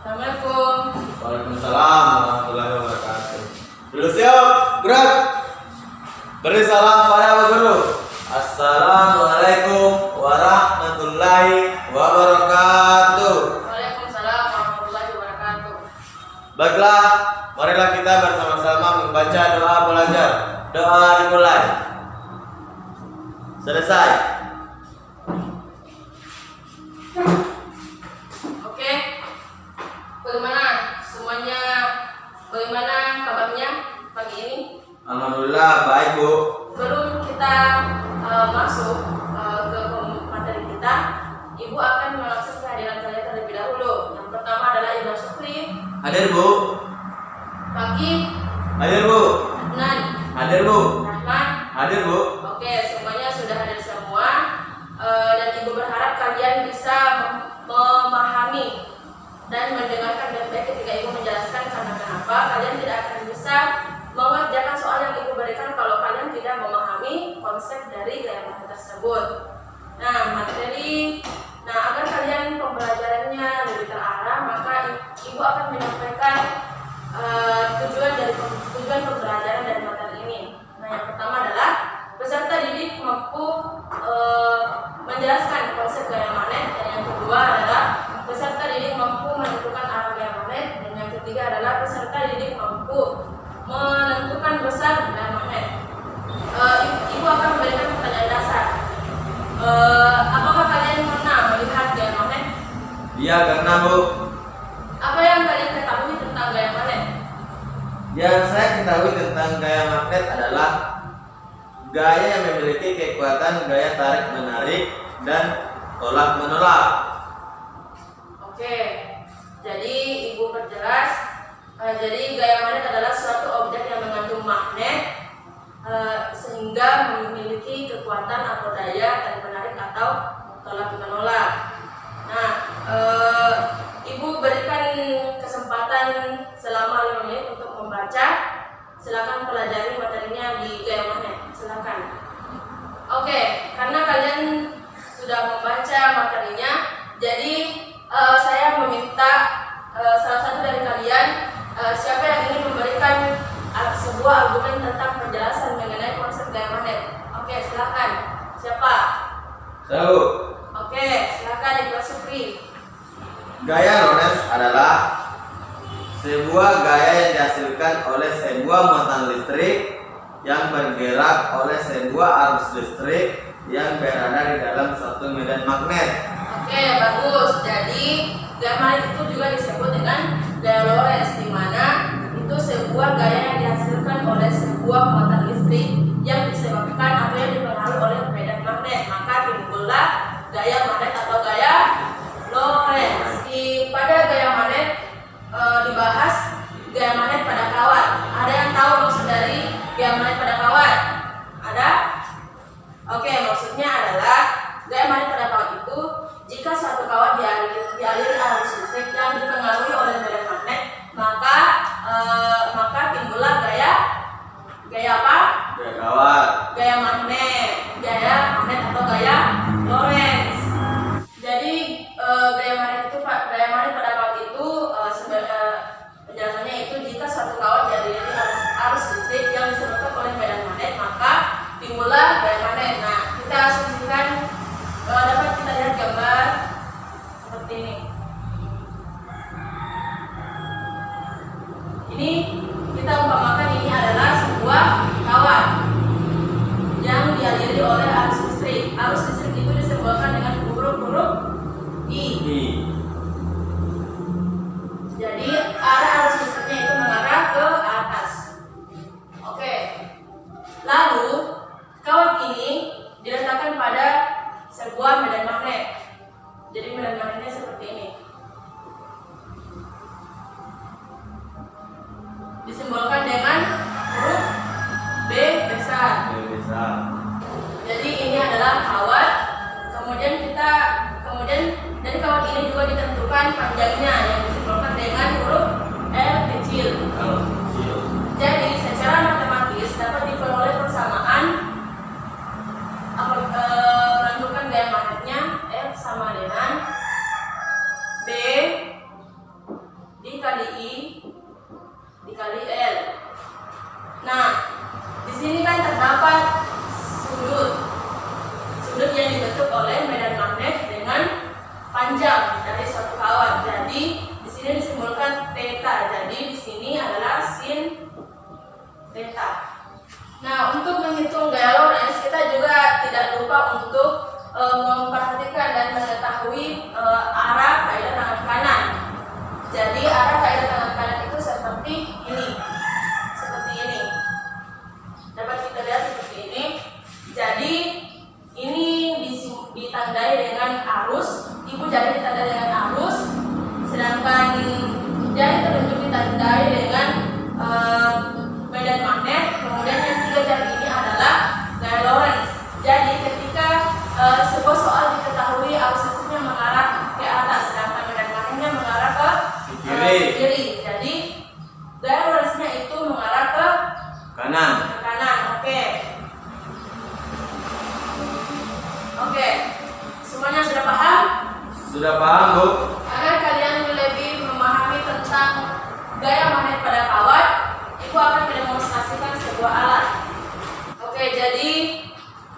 Assalamualaikum. Waalaikumsalam warahmatullahi wabarakatuh. Dulu siap, gerak. Beri salam pada Pak Guru. Assalamualaikum warahmatullahi wabarakatuh. Waalaikumsalam warahmatullahi wabarakatuh. Baiklah, marilah kita bersama-sama membaca doa belajar. Doa dimulai. Selesai. Oke. Bagaimana semuanya? Bagaimana kabarnya pagi ini? Alhamdulillah baik, Bu. Sebelum kita masuk ke materi kita, Ibu akan mengakses kehadiran kalian terlebih dahulu. Yang pertama adalah Ibu Syukri. Hadir, Bu. Pagi. Hadir, Bu. Adnan. Hadir, Bu. Rahman. Hadir, Bu. Oke, semuanya sudah hadir semua. Dan Ibu berharap kalian bisa memahami dan mendengarkan baik-baik ketika Ibu menjelaskan, karena kenapa kalian tidak akan bisa mengerjakan soal yang Ibu berikan kalau kalian tidak memahami konsep dari gaya materi tersebut. Agar kalian pembelajarannya lebih terarah, maka Ibu akan menyampaikan tujuan pembelajaran dari materi ini. Yang pertama adalah peserta didik mampu menjelaskan konsep gaya magnet, dan yang kedua adalah peserta didik mampu menentukan arah gaya magnet, dan yang ketiga adalah peserta didik mampu menentukan besar gaya magnet. Ibu akan memberikan pertanyaan dasar. Apakah kalian pernah melihat gaya magnet? Iya, karena, Bu. Apa yang kalian ketahui tentang gaya magnet? Yang saya ketahui tentang gaya magnet adalah gaya yang memiliki kekuatan gaya tarik-menarik dan tolak-menolak. Oke, jadi Ibu perjelas. Jadi gaya magnet adalah suatu objek yang mengandung magnet sehingga memiliki kekuatan atau daya tarik-menarik atau tolak-menolak. Ibu berikan kesempatan selama 5 menit untuk membaca. Silakan pelajari materinya di gaya magnet. Silakan. Oke, karena kalian sudah membaca materinya, jadi saya meminta salah satu dari kalian, siapa yang ingin memberikan sebuah argumen tentang penjelasan mengenai konsep gaya magnet. Oke, silakan. Siapa? Saya, Bu. Oke, silakan Ibu Syukri. Gaya Lorentz adalah sebuah gaya yang dihasilkan oleh sebuah muatan listrik yang bergerak oleh sebuah arus listrik yang berada di dalam suatu medan magnet. Oke, bagus. Jadi gaya magnet itu juga disebut dengan gaya Lorentz, di mana itu sebuah gaya yang dihasilkan oleh sebuah muatan listrik yang disebabkan atau yang dipengaruhi oleh medan magnet. Maka timbullah gaya magnet atau gaya Lorentz. Pada gaya magnet dibahas gaya magnet pada kawat. Ada yang tahu maksud dari gaya magnet pada kawat? Ada? Oke, maksudnya adalah gaya magnet pada kawat itu jika suatu kawat dialiri arus listrik yang dipengaruhi oleh medan magnet, maka timbullah gaya apa? Gaya kawat. Gaya magnet atau gaya Lorentz. Jadi gaya magnet pada kawat itu penjelasannya itu jika suatu kawat dialiri arus listrik yang disebabkan oleh medan magnet, maka timbullah gaya magnet. Nah, kita asumsikan dapat kita lihat gambar seperti ini. Ini kita umpamakan ini adalah sebuah kawat yang dialiri oleh arus listrik. Arus listrik itu disimbolkan dengan huruf I. Jadi arah arus listriknya itu mengarah ke atas. Oke. Lalu kawat ini diletakkan pada sebuah medan magnet. Jadi medan magnetnya seperti ini. Disimbolkan dengan huruf B besar. Jadi ini adalah kawat. Kemudian dari kawat ini juga ditentukan panjangnya yang disimbolkan dengan huruf L kecil. Jadi secara matematis dapat diperoleh persamaan menentukan gaya magnetnya F sama dengan B kiri. Jadi gaya lurusnya itu mengarah ke kanan. Oke. Oke. Semuanya sudah paham? Sudah paham, Bu? Agar kalian lebih memahami tentang gaya magnet pada kawat, Ibu akan mendemonstrasikan sebuah alat. Oke, jadi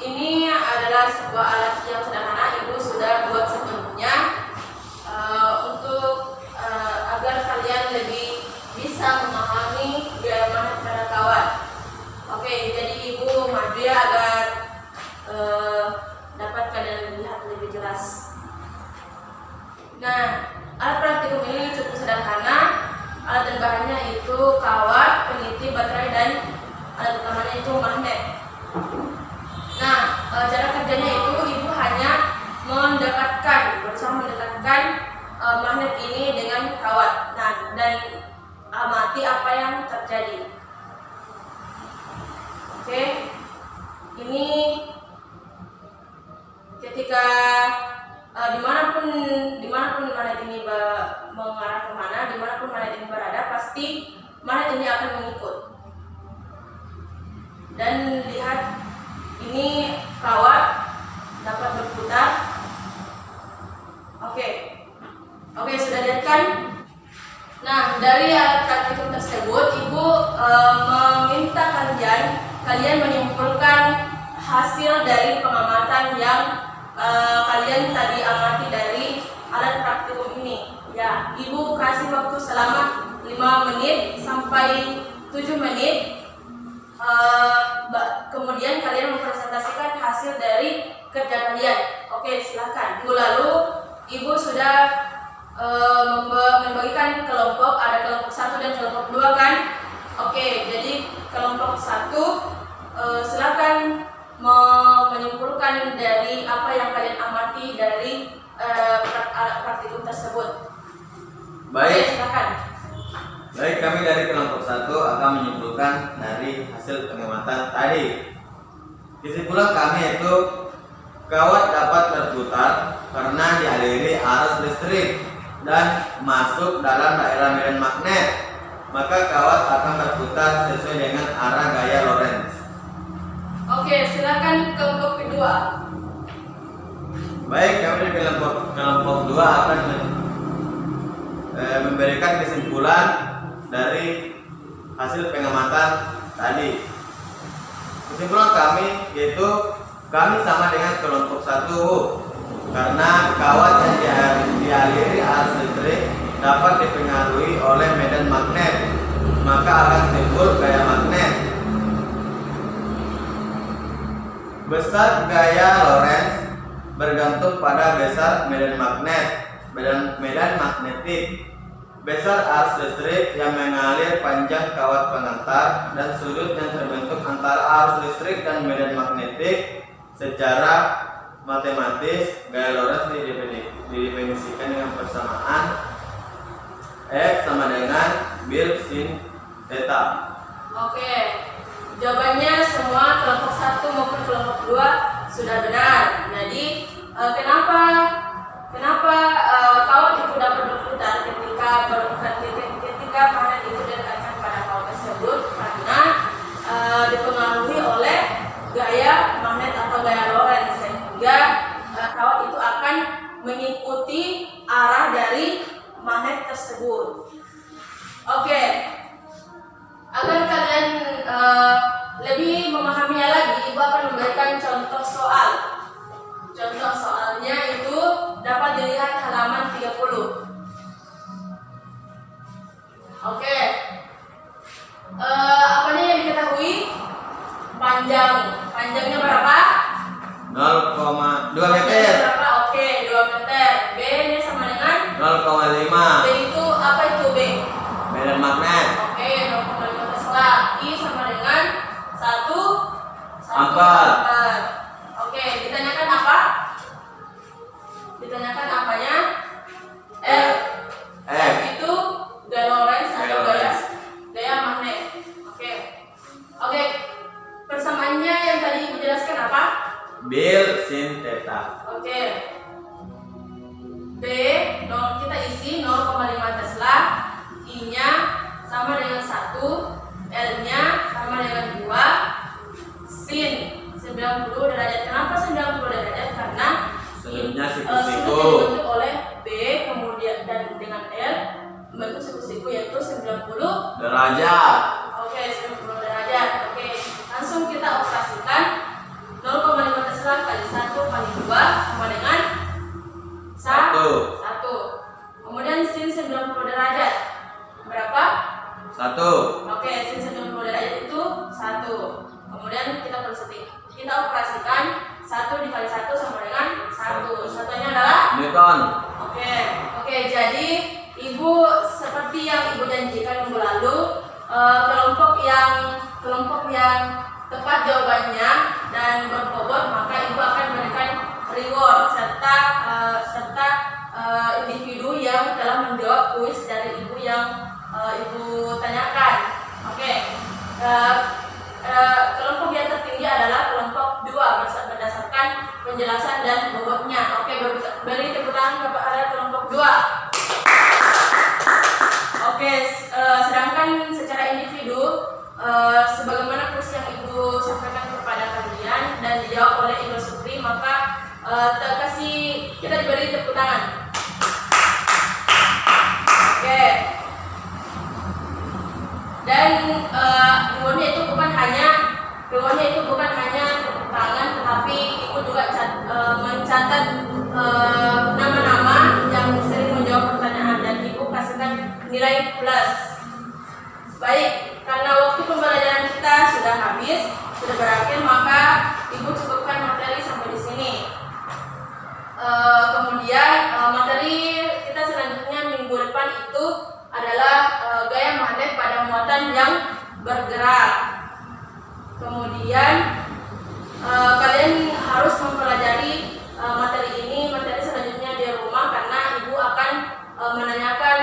ini adalah sebuah alat yang sederhana. Ibu sudah buat sebelumnya untuk agar kalian lebih bisa memahami gaya magnet pada kawat. Oke, jadi Ibu maju ya agar dapat kalian lihat lebih jelas. Nah, alat praktikum ini cukup sederhana. Alat dan bahannya itu kawat, peniti, baterai, dan alat utamanya itu magnet. Nah, cara kerjanya itu Ibu hanya berusaha mendekatkan magnet ini dengan kawat. Nah, dan amati apa yang terjadi. Oke, ini ketika dimanapun magnet ini mengarah kemana, dimanapun magnet ini berada, pasti magnet ini akan mengikut. Dan lihat, ini kawat dapat berputar. Oke, sudah lihat kan? Nah, dari alat praktikum tersebut, Ibu meminta kalian menyimpulkan hasil dari pengamatan yang kalian tadi amati dari alat praktikum ini. Ya, Ibu kasih waktu selama 5 menit sampai 7 menit. Kemudian kalian mempresentasikan hasil dari kerja kalian. Oke, silakan. Lalu Ibu sudah membagikan kelompok, ada kelompok 1 dan kelompok 2 kan? Oke, jadi kelompok 1 silakan menyimpulkan dari apa yang kalian amati dari praktikum tersebut. Baik. Oke, silakan. Baik, kami dari kelompok 1 akan menyimpulkan dari hasil pengamatan tadi. Kesimpulan kami itu kawat dapat berputar karena dialiri arus listrik dan masuk dalam daerah medan magnet. Maka kawat akan berputar sesuai dengan arah gaya Lorentz. Oke, silakan kelompok kedua. Baik, kami dari kelompok 2 akan memberikan kesimpulan dari hasil pengamatan tadi. Kesimpulan kami yaitu kami sama dengan kelompok 1 karena kawat yang dialiri arus listrik dapat dipengaruhi oleh medan magnet, maka akan timbul gaya magnet. Besar gaya Lorentz bergantung pada besar medan magnetik, besar arus listrik yang mengalir panjang kawat pengantar, dan sudut yang terbentuk antara arus listrik dan medan magnetik. Secara matematis, gaya Lorentz didefinisikan dengan persamaan X sama dengan bil sin theta. Oke, jawabannya semua kelompok 1 maupun kelompok 2 sudah benar. Jadi kenapa kawat itu dapat berputar ketika magnet itu didekatkan pada kawat tersebut? Karena dipengaruhi oleh gaya magnet atau gaya Lorentz, sehingga kawat itu akan mengikuti arah dari magnet tersebut. Oke, agar kalian lebih memahaminya lagi, Ibu akan memberikan contoh soal. Contoh soalnya itu dapat dilihat halaman 30. Oke, apanya yang diketahui? Panjangnya berapa? 0,2 meter. Berapa? Oke, 2 meter. B-nya sama dengan 0,5. B itu apa itu B? Medan magnet. Oke, 0,5 Tesla. I sama dengan 1 Ampere. Oke, ditanyakan apa? Ditanyakan apanya? F. F itu gaya Lorentz atau gaya magnet. Oke. Persamaannya yang tadi Ibu jelaskan apa? Bil sin theta. Oke. B, kita isi 0,5 Tesla membentuk siku-siku yaitu 90 derajat. Oke, 90 derajat. Oke, langsung kita operasikan 0,5 Tesla kali 1 kali 2 sama dengan 1. Kemudian sin 90 derajat berapa? 1. Oke, sin 90 derajat itu 1. Kemudian kita operasikan 1 dikali 1 sama dengan 1. Satunya adalah Newton. Oke, jadi Ibu seperti yang Ibu janjikan minggu lalu, kelompok yang tepat jawabannya dan berbobot, maka Ibu akan memberikan reward serta individu yang telah menjawab kuis dari Ibu yang Ibu tanyakan. Oke. Kelompok yang tertinggi adalah kelompok 2 berdasarkan penjelasan dan bobotnya. Oke, beri tepuk tangan kepada kelompok 2. Oke, sedangkan secara individu, sebagaimana kuis yang Ibu sampaikan kepada kalian dan dijawab oleh Ibu Supri, maka kita diberi tepuk tangan. Oke. Dan rewardnya itu bukan hanya tepuk tangan, tetapi Ibu juga mencatat nama-nama yang sering menjawab pertanyaan dan Ibu kasihkan nilai plus. Baik, karena waktu pembelajaran kita sudah habis, sudah berakhir, maka Ibu cukupkan materi sampai di sini. Kemudian materi kita selanjutnya minggu depan itu adalah gaya magnet pada muatan yang bergerak. Kemudian kalian harus mempelajari materi selanjutnya di rumah, karena Ibu akan menanyakan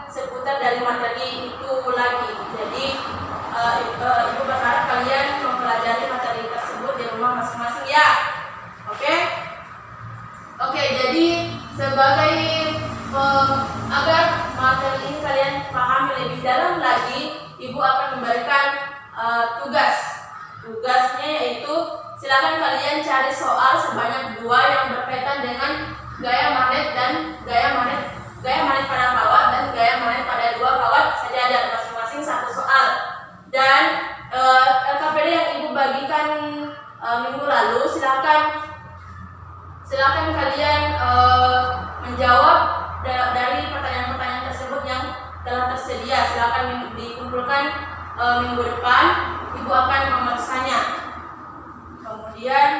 seputar dari materi itu lagi. Jadi Ibu berharap kalian mempelajari materi tersebut di rumah masing-masing ya. Oke, jadi sebagai agar materi ini kalian pahami lebih dalam lagi, Ibu akan memberikan tugasnya, yaitu silakan kalian cari soal sebanyak 2 yang berkaitan dengan gaya magnet pada kawat dan gaya magnet pada 2 kawat sejajar, masing-masing 1 soal. Dan LKPD yang Ibu bagikan minggu lalu, silakan kalian menjawab dari pertanyaan-pertanyaan tersebut yang telah tersedia. Silakan dikumpulkan minggu depan, Ibu akan memeriksanya. Kemudian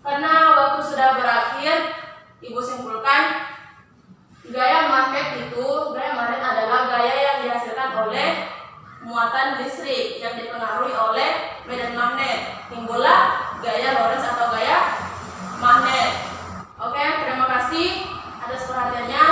karena waktu sudah berakhir, Ibu simpulkan gaya magnet adalah gaya yang dihasilkan oleh muatan listrik yang dipengaruhi oleh medan magnet. Timbullah gaya Lorentz atau gaya magnet. Oke, terima kasih atas perhatiannya.